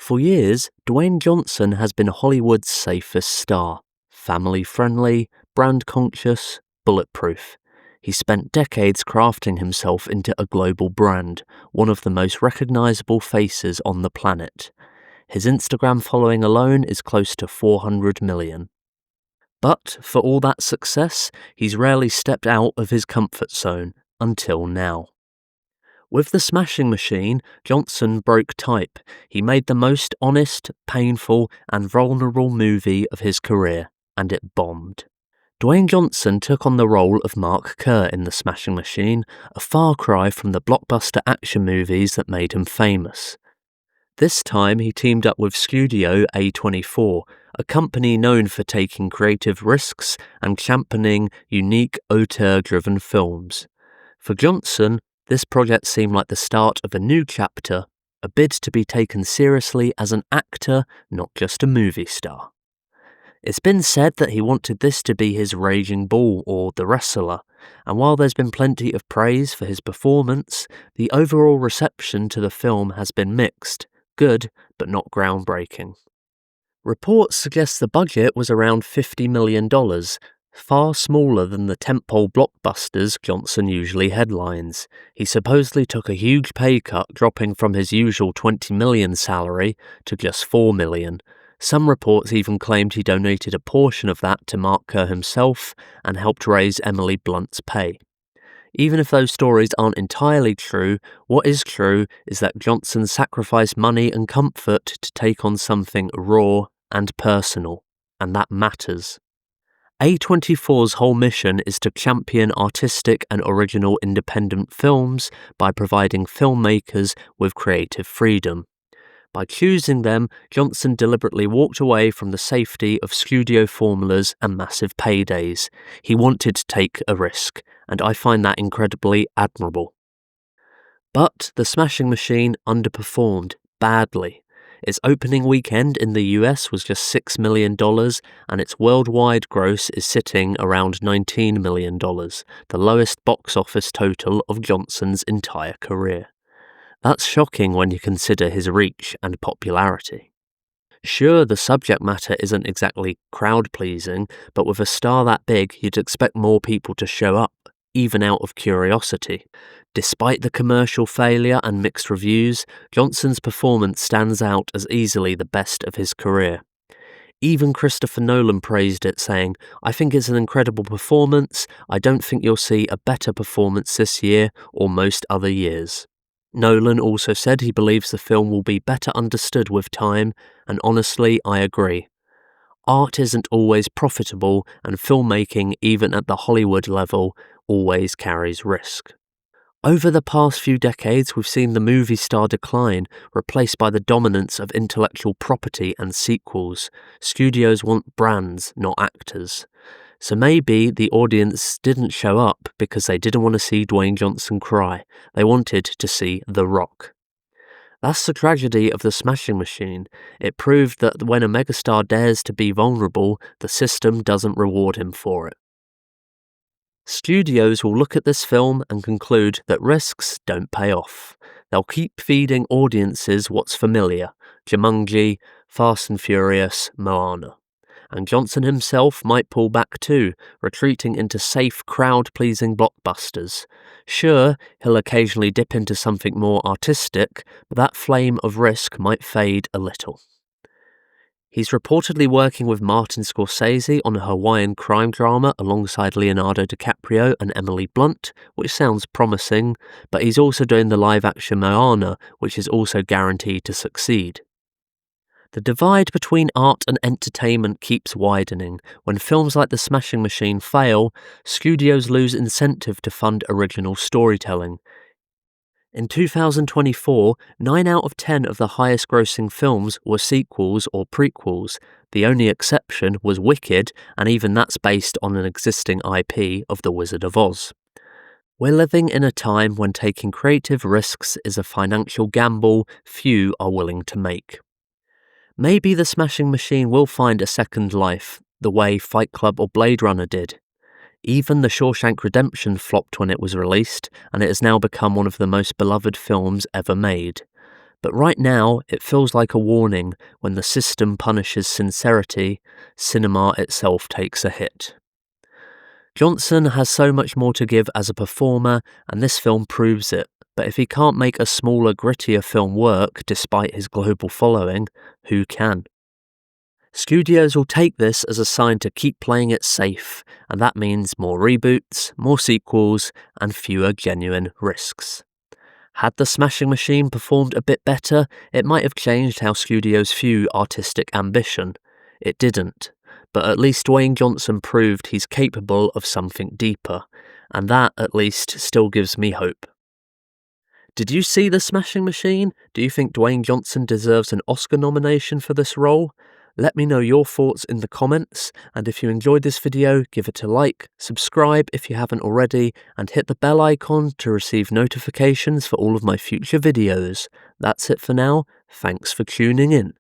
For years, Dwayne Johnson has been Hollywood's safest star. Family-friendly, brand-conscious, bulletproof. He spent decades crafting himself into a global brand, one of the most recognizable faces on the planet. His Instagram following alone is close to 400 million. But for all that success, he's rarely stepped out of his comfort zone, until now. With The Smashing Machine, Johnson broke type. He made the most honest, painful, and vulnerable movie of his career, and it bombed. Dwayne Johnson took on the role of Mark Kerr in The Smashing Machine, a far cry from the blockbuster action movies that made him famous. This time he teamed up with Studio A24, a company known for taking creative risks and championing unique auteur-driven films. For Johnson, this project seemed like the start of a new chapter, a bid to be taken seriously as an actor, not just a movie star. It's been said that he wanted this to be his Raging Bull or The Wrestler, and while there's been plenty of praise for his performance, the overall reception to the film has been mixed, good but not groundbreaking. Reports suggest the budget was around $50 million, far smaller than the tentpole blockbusters Johnson usually headlines. He supposedly took a huge pay cut, dropping from his usual $20 million salary to just $4 million. Some reports even claimed he donated a portion of that to Mark Kerr himself and helped raise Emily Blunt's pay. Even if those stories aren't entirely true, what is true is that Johnson sacrificed money and comfort to take on something raw and personal, and that matters. A24's whole mission is to champion artistic and original independent films by providing filmmakers with creative freedom. By choosing them, Johnson deliberately walked away from the safety of studio formulas and massive paydays. He wanted to take a risk, and I find that incredibly admirable. But The Smashing Machine underperformed badly. Its opening weekend in the US was just $6 million, and its worldwide gross is sitting around $19 million, the lowest box office total of Johnson's entire career. That's shocking when you consider his reach and popularity. Sure, the subject matter isn't exactly crowd-pleasing, but with a star that big, you'd expect more people to show up, even out of curiosity. Despite the commercial failure and mixed reviews, Johnson's performance stands out as easily the best of his career. Even Christopher Nolan praised it, saying, "I think it's an incredible performance. I don't think you'll see a better performance this year or most other years." Nolan also said he believes the film will be better understood with time, and honestly, I agree. Art isn't always profitable, and filmmaking, even at the Hollywood level, always carries risk. Over the past few decades, we've seen the movie star decline, replaced by the dominance of intellectual property and sequels. Studios want brands, not actors. So maybe the audience didn't show up because they didn't want to see Dwayne Johnson cry. They wanted to see The Rock. That's the tragedy of The Smashing Machine. It proved that when a megastar dares to be vulnerable, the system doesn't reward him for it. Studios will look at this film and conclude that risks don't pay off. They'll keep feeding audiences what's familiar: Jumanji, Fast and Furious, Moana. And Johnson himself might pull back too, retreating into safe, crowd-pleasing blockbusters. Sure, he'll occasionally dip into something more artistic, but that flame of risk might fade a little. He's reportedly working with Martin Scorsese on a Hawaiian crime drama alongside Leonardo DiCaprio and Emily Blunt, which sounds promising, but he's also doing the live-action Moana, which is also guaranteed to succeed. The divide between art and entertainment keeps widening. When films like The Smashing Machine fail, studios lose incentive to fund original storytelling. In 2024, 9 out of 10 of the highest-grossing films were sequels or prequels. The only exception was Wicked, and even that's based on an existing IP of The Wizard of Oz. We're living in a time when taking creative risks is a financial gamble few are willing to make. Maybe The Smashing Machine will find a second life, the way Fight Club or Blade Runner did. Even The Shawshank Redemption flopped when it was released, and it has now become one of the most beloved films ever made. But right now, it feels like a warning. When the system punishes sincerity, cinema itself takes a hit. Johnson has so much more to give as a performer, and this film proves it. But if he can't make a smaller, grittier film work despite his global following, who can? Studios will take this as a sign to keep playing it safe, and that means more reboots, more sequels, and fewer genuine risks. Had the Smashing Machine performed a bit better, it might have changed how studios view artistic ambition. It didn't, but at least Dwayne Johnson proved he's capable of something deeper, and that, at least, still gives me hope. Did you see The Smashing Machine? Do you think Dwayne Johnson deserves an Oscar nomination for this role? Let me know your thoughts in the comments, and if you enjoyed this video, give it a like, subscribe if you haven't already, and hit the bell icon to receive notifications for all of my future videos. That's it for now, thanks for tuning in.